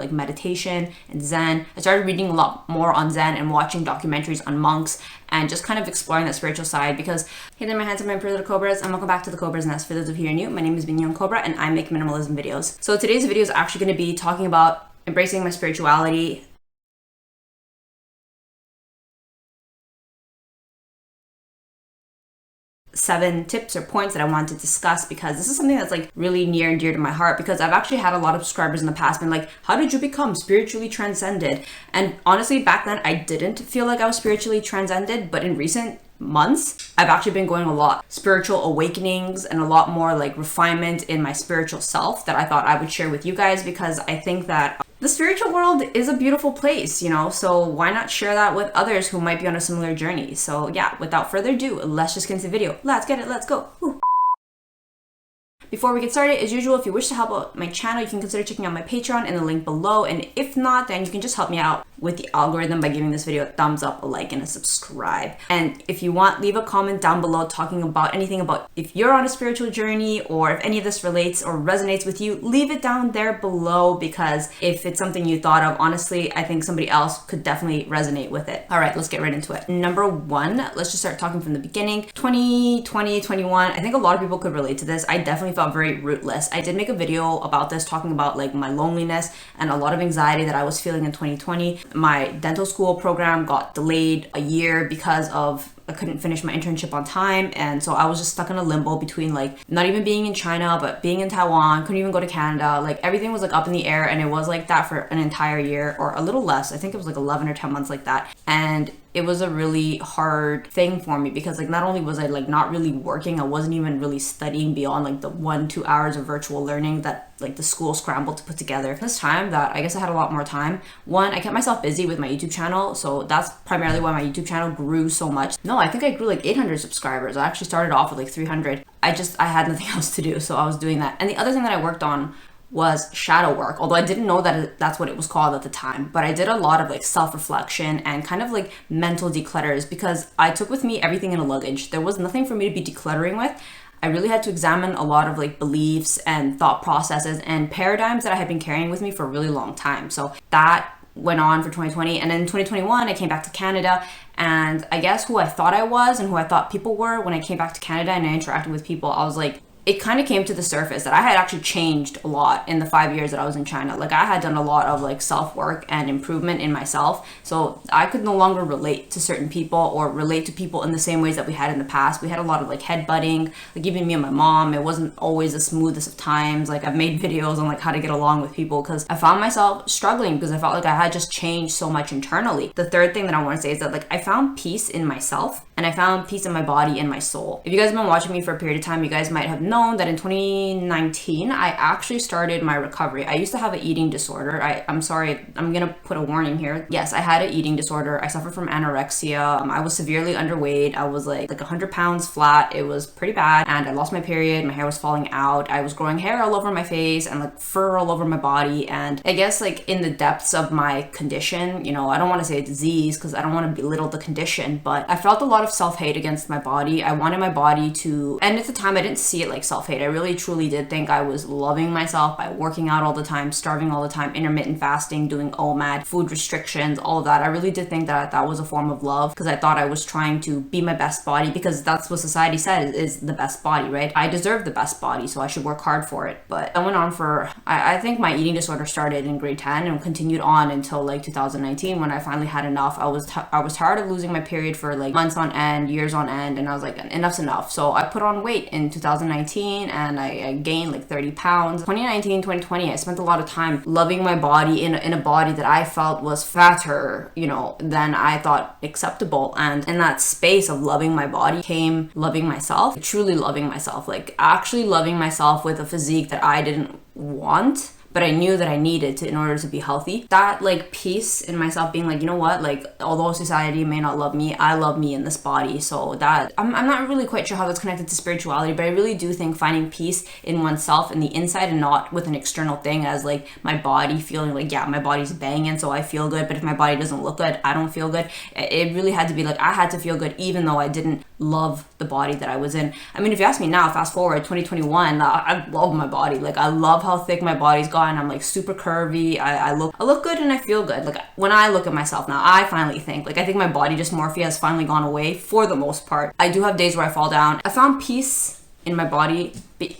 like meditation and Zen. I started reading a lot more on Zen and watching documentaries on monks and just kind of exploring that spiritual side because, hey there my handsome and pretty little Cobras, and welcome back to the Cobras Nest. For those of you who are new, my name is Mignon Cobra and I make minimalism videos. So today's video is actually going to be talking about embracing my spirituality, 7 tips or points that I want to discuss because this is something that's like really near and dear to my heart because I've actually had a lot of subscribers in the past been like, how did you become spiritually transcended? And honestly, back then I didn't feel like I was spiritually transcended, but in recent months I've actually been going a lot spiritual awakenings and a lot more like refinement in my spiritual self that I thought I would share with you guys because I think that the spiritual world is a beautiful place, you know, so why not share that with others who might be on a similar journey? So yeah, without further ado, let's just get into the video. Let's get it, let's go. Woo. Before we get started, as usual, if you wish to help out my channel, you can consider checking out my Patreon in the link below. And if not, then you can just help me out with the algorithm by giving this video a thumbs up, a like, and a subscribe. And if you want, leave a comment down below talking about anything about if you're on a spiritual journey or if any of this relates or resonates with you, leave it down there below because if it's something you thought of, honestly, I think somebody else could definitely resonate with it. All right, let's get right into it. Number 1, let's just start talking from the beginning. 2020, 21, I think a lot of people could relate to this. I definitely felt very rootless. I did make a video about this talking about like my loneliness and a lot of anxiety that I was feeling in 2020. My dental school program got delayed a year because of I couldn't finish my internship on time, and so I was just stuck in a limbo between like not even being in China but being in Taiwan, couldn't even go to Canada. Like everything was like up in the air, and it was like that for an entire year or a little less. I think it was like 11 or 10 months like that, and it was a really hard thing for me because like not only was I like not really working, I wasn't even really studying beyond like the 1-2 hours of virtual learning that like the school scrambled to put together. This time that I guess I had a lot more time. 1, I kept myself busy with my YouTube channel, so that's primarily why my YouTube channel grew so much. No, I think I grew like 800 subscribers. I actually started off with like 300. I had nothing else to do, so I was doing that. And the other thing that I worked on was shadow work, although I didn't know that that's what it was called at the time, but I did a lot of like self-reflection and kind of like mental declutters because I took with me everything in a luggage. There was nothing for me to be decluttering with. I really had to examine a lot of like beliefs and thought processes and paradigms that I had been carrying with me for a really long time. So that went on for 2020, and then in 2021 I came back to Canada, and I guess who I thought I was and who I thought people were when I came back to Canada and I interacted with people, I was like, it kind of came to the surface that I had actually changed a lot in the 5 years that I was in China. Like I had done a lot of like self-work and improvement in myself. So I could no longer relate to certain people or relate to people in the same ways that we had in the past. We had a lot of like headbutting, like even me and my mom, it wasn't always the smoothest of times. Like I've made videos on like how to get along with people because I found myself struggling because I felt like I had just changed so much internally. The third thing that I want to say is that like I found peace in myself and I found peace in my body and my soul. If you guys have been watching me for a period of time, you guys might have known that in 2019 I actually started my recovery. I used to have an eating disorder. I'm sorry, I'm gonna put a warning here. Yes, I had an eating disorder. I suffered from anorexia. I was severely underweight. I was like 100 pounds flat. It was pretty bad, and I lost my period. My hair was falling out. I was growing hair all over my face and like fur all over my body. And I guess like in the depths of my condition, you know, I don't want to say disease because I don't want to belittle the condition, but I felt a lot of self-hate against my body. I wanted my body to, and at the time I didn't see it like self-hate. I really truly did think I was loving myself by working out all the time, starving all the time, intermittent fasting, doing OMAD, food restrictions, all of that. I really did think that that was a form of love because I thought I was trying to be my best body because that's what society said is the best body, right? I deserve the best body, so I should work hard for it. But I went on for, I think my eating disorder started in grade 10 and continued on until like 2019 when I finally had enough. I was tired of losing my period for like months on end, years on end, and I was like, enough's enough. So I put on weight in 2019 and I gained like 30 pounds. 2019, 2020, I spent a lot of time loving my body in a body that I felt was fatter, you know, than I thought acceptable. And in that space of loving my body came loving myself, truly loving myself, like actually loving myself with a physique that I didn't want, but I knew that I needed to in order to be healthy. That like peace in myself being like, you know what, like although society may not love me, I love me in this body. So that I'm not really quite sure how that's connected to spirituality, but I really do think finding peace in oneself in the inside and not with an external thing as like my body feeling like, yeah, my body's banging so I feel good, but if my body doesn't look good, I don't feel good. It really had to be like I had to feel good even though I didn't love the body that I was in. I mean, if you ask me now, fast forward 2021, I love my body. Like, I love how thick my body's gotten. I'm like super curvy. I look good and I feel good. Like, when I look at myself now, I finally think, like, I think my body dysmorphia has finally gone away for the most part. I do have days where I fall down. I found peace in my body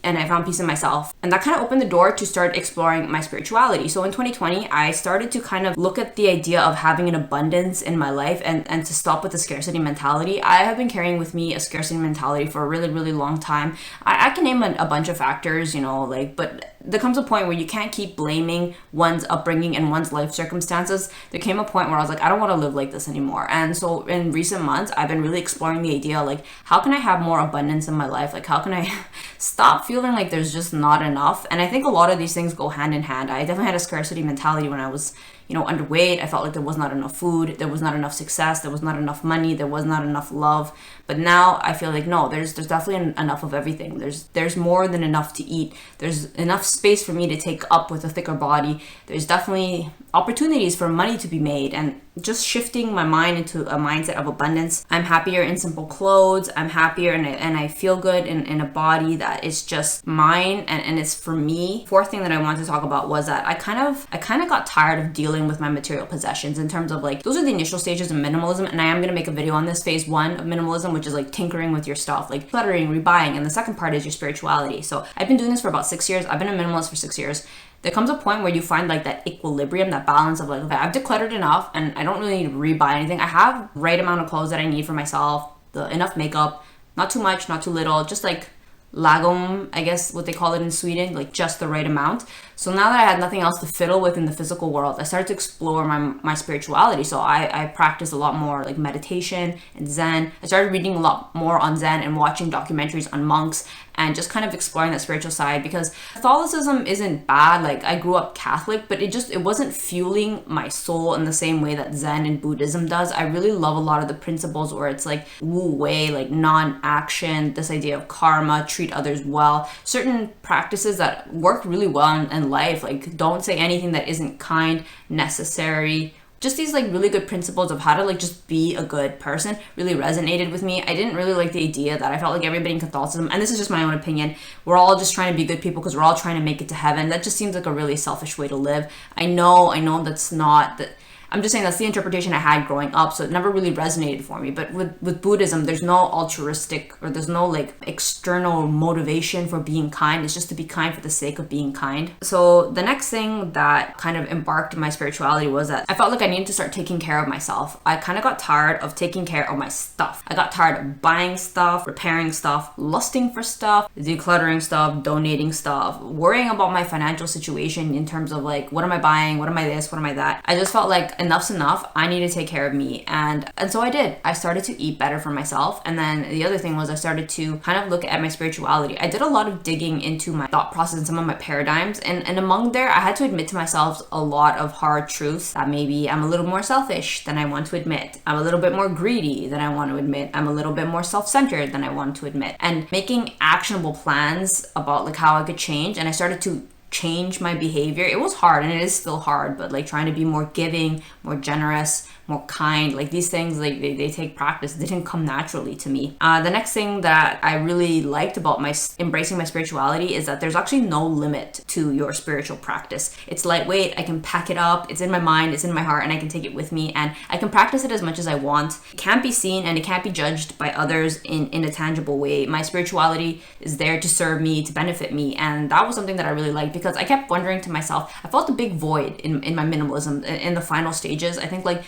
and I found peace in myself, and that kind of opened the door to start exploring my spirituality. So in 2020, I started to kind of look at the idea of having an abundance in my life and to stop with the scarcity mentality. I have been carrying with me a scarcity mentality for a really, really long time. I can name a bunch of factors, but there comes a point where you can't keep blaming one's upbringing and one's life circumstances. There came a point where I was like, I don't want to live like this anymore. And so in recent months, I've been really exploring the idea, like, how can I have more abundance in my life? Like, how can I stop feeling like there's just not enough? And I think a lot of these things go hand in hand. I definitely had a scarcity mentality when I was underweight. I felt like there was not enough food, there was not enough success, there was not enough money, there was not enough love. But now I feel like, no, there's definitely enough of everything. There's more than enough to eat. There's enough space for me to take up with a thicker body. There's definitely opportunities for money to be made, and just shifting my mind into a mindset of abundance. I'm happier in simple clothes. I'm happier and I feel good in a body that is just mine and it's for me. Fourth thing that I wanted to talk about was that I kind of got tired of dealing with my material possessions, in terms of, like, those are the initial stages of minimalism, and I am going to make a video on this, phase 1 of minimalism, which is like tinkering with your stuff, like cluttering, rebuying, and the second part is your spirituality. So I've been doing this for about 6 years. I've been a minimalist for 6 years. There comes a point where you find, like, that equilibrium, that balance of, like, okay, I've decluttered enough and I don't really need to rebuy anything. I have the right amount of clothes that I need for myself, enough makeup, not too much, not too little, just like lagom, I guess what they call it in Sweden, like just the right amount. So now that I had nothing else to fiddle with in the physical world, I started to explore my spirituality. So I practiced a lot more, like, meditation and Zen. I started reading a lot more on Zen and watching documentaries on monks and just kind of exploring that spiritual side, because Catholicism isn't bad. Like, I grew up Catholic, but it wasn't fueling my soul in the same way that Zen and Buddhism does. I really love a lot of the principles where it's like wu wei, like non-action, this idea of karma, treat others well, certain practices that work really well in life, like don't say anything that isn't kind, necessary. Just these, like, really good principles of how to, like, just be a good person really resonated with me. I didn't really like the idea that I felt like everybody in Catholicism, and this is just my own opinion, we're all just trying to be good people because we're all trying to make it to heaven. That just seems like a really selfish way to live. I know that's not that. I'm just saying that's the interpretation I had growing up, so it never really resonated for me. But with Buddhism, there's no altruistic, or there's no, like, external motivation for being kind. It's just to be kind for the sake of being kind. So the next thing that kind of embarked my spirituality was that I felt like I needed to start taking care of myself. I kind of got tired of taking care of my stuff. I got tired of buying stuff, repairing stuff, lusting for stuff, decluttering stuff, donating stuff, worrying about my financial situation in terms of, like, what am I buying? What am I this? What am I that? I just felt like enough's enough. I need to take care of me. And so I did. I started to eat better for myself. And then the other thing was I started to kind of look at my spirituality. I did a lot of digging into my thought process and some of my paradigms. And among there, I had to admit to myself a lot of hard truths, that maybe I'm a little more selfish than I want to admit. I'm a little bit more greedy than I want to admit. I'm a little bit more self-centered than I want to admit. And making actionable plans about, like, how I could change. And I started to change my behavior. It was hard, and it is still hard, but, like, trying to be more giving, more generous, more kind, like, these things, like, they take practice. They didn't come naturally to me. The next thing that I really liked about embracing my spirituality is that there's actually no limit to your spiritual practice. It's lightweight. I can pack it up. It's in my mind, it's in my heart, and I can take it with me, and I can practice it as much as I want. It can't be seen and it can't be judged by others in a tangible way. My spirituality is there to serve me, to benefit me, and that was something that I really liked, because I kept wondering to myself, I felt a big void in my minimalism in the final stages. I think, like,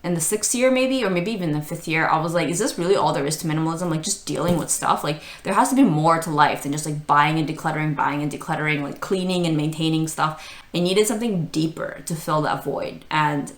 in the 6th year maybe, or maybe even the 5th year, I was like, is this really all there is to minimalism? Like, just dealing with stuff? Like, there has to be more to life than just, like, buying and decluttering, like, cleaning and maintaining stuff. I needed something deeper to fill that void. And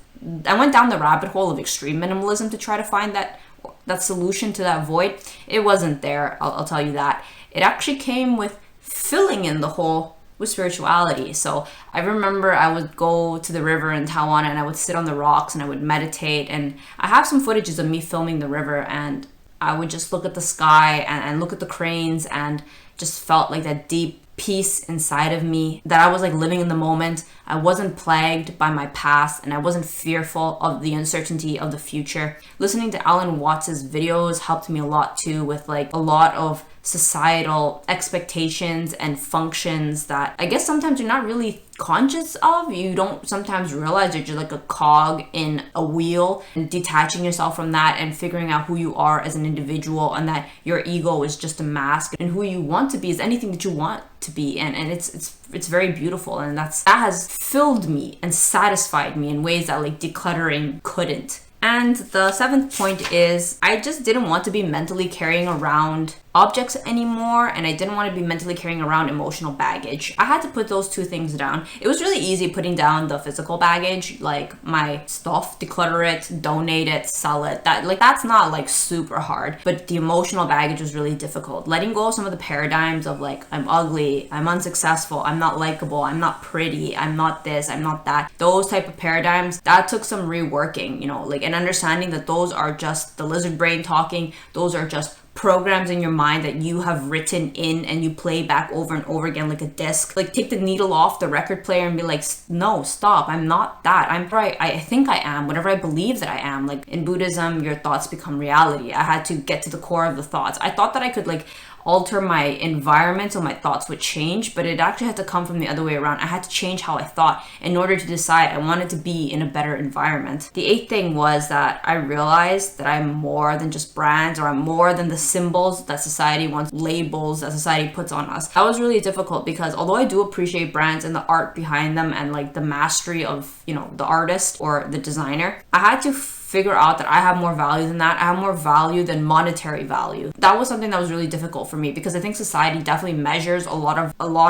I went down the rabbit hole of extreme minimalism to try to find that solution to that void. It wasn't there, I'll tell you that. It actually came with filling in the hole with spirituality. So I remember I would go to the river in Taiwan and I would sit on the rocks and I would meditate, and I have some footages of me filming the river, and I would just look at the sky and look at the cranes, and just felt like that deep peace inside of me, that I was like living in the moment. I wasn't plagued by my past, and I wasn't fearful of the uncertainty of the future. Listening to Alan Watts's videos helped me a lot too, with like a lot of societal expectations and functions that I guess sometimes you're not really conscious of. You don't sometimes realize you're just like a cog in a wheel, and detaching yourself from that and figuring out who you are as an individual, and that your ego is just a mask, and who you want to be is anything that you want to be. And it's very beautiful, and that has filled me and satisfied me in ways that like decluttering couldn't. And the 7th point is I just didn't want to be mentally carrying around objects anymore, and I didn't want to be mentally carrying around emotional baggage. I had to put those two things down. It was really easy putting down the physical baggage, like my stuff, declutter it, donate it, sell it. That's not like super hard, but the emotional baggage was really difficult. Letting go of some of the paradigms of like, I'm ugly, I'm unsuccessful, I'm not likable, I'm not pretty, I'm not this, I'm not that. Those type of paradigms, that took some reworking, and understanding that those are just the lizard brain talking. Those are just programs in your mind that you have written in and you play back over and over again like a disc. Like, take the needle off the record player and be like, no, stop, I'm not that. I think I am whatever I believe that I am. Like in Buddhism, your thoughts become reality. I had to get to the core of the thoughts. I thought that I could like alter my environment so my thoughts would change, but it actually had to come from the other way around. I had to change how I thought in order to decide I wanted to be in a better environment. The 8th thing was that I realized that I'm more than just brands, or I'm more than the symbols that society wants, labels that society puts on us. That was really difficult, because although I do appreciate brands and the art behind them and like the mastery of, the artist or the designer, I had to figure out that I have more value than that. I have more value than monetary value. That was something that was really difficult for me, because I think society definitely measures a lot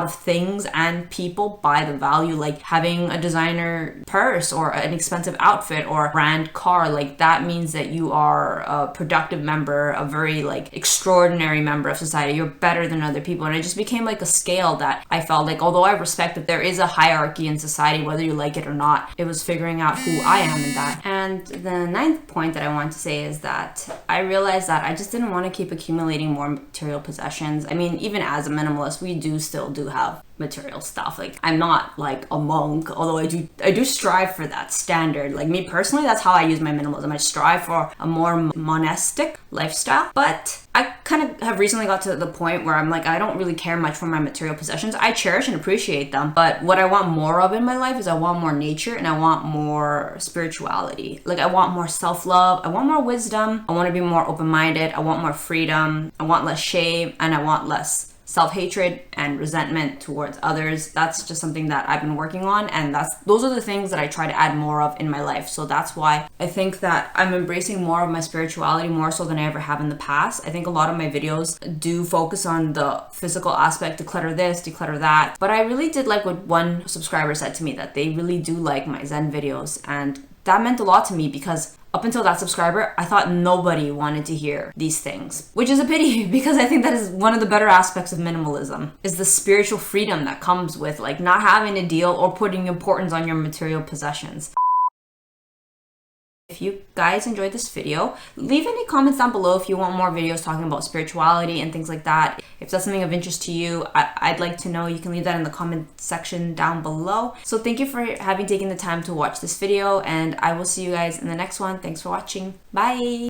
of things and people by the value, like having a designer purse or an expensive outfit or a brand car. Like that means that you are a productive member, a very like extraordinary member of society. You're better than other people. And it just became like a scale that I felt like, although I respect that there is a hierarchy in society, whether you like it or not, it was figuring out who I am in that. And then 9th point that I want to say is that I realized that I just didn't want to keep accumulating more material possessions. I mean, even as a minimalist, we still do have material stuff. Like, I'm not like a monk, although I do strive for that standard. Like me personally, that's how I use my minimalism. I strive for a more monastic lifestyle, but I kind of have recently got to the point where I'm like, I don't really care much for my material possessions. I cherish and appreciate them, but what I want more of in my life is I want more nature, and I want more spirituality. Like I want more self-love, I want more wisdom, I want to be more open-minded, I want more freedom, I want less shame, and I want less self-hatred and resentment towards others. That's just something that I've been working on, and those are the things that I try to add more of in my life. So that's why I think that I'm embracing more of my spirituality, more so than I ever have in the past. I think a lot of my videos do focus on the physical aspect, declutter this, declutter that, but I really did like what one subscriber said to me, that they really do like my Zen videos, and that meant a lot to me, because up until that subscriber, I thought nobody wanted to hear these things, which is a pity, because I think that is one of the better aspects of minimalism, is the spiritual freedom that comes with like not having to deal or putting importance on your material possessions. If you guys enjoyed this video, leave any comments down below if you want more videos talking about spirituality and things like that. If that's something of interest to you, I'd like to know. You can leave that in the comment section down below. So thank you for having taken the time to watch this video, and I will see you guys in the next one. Thanks for watching. Bye!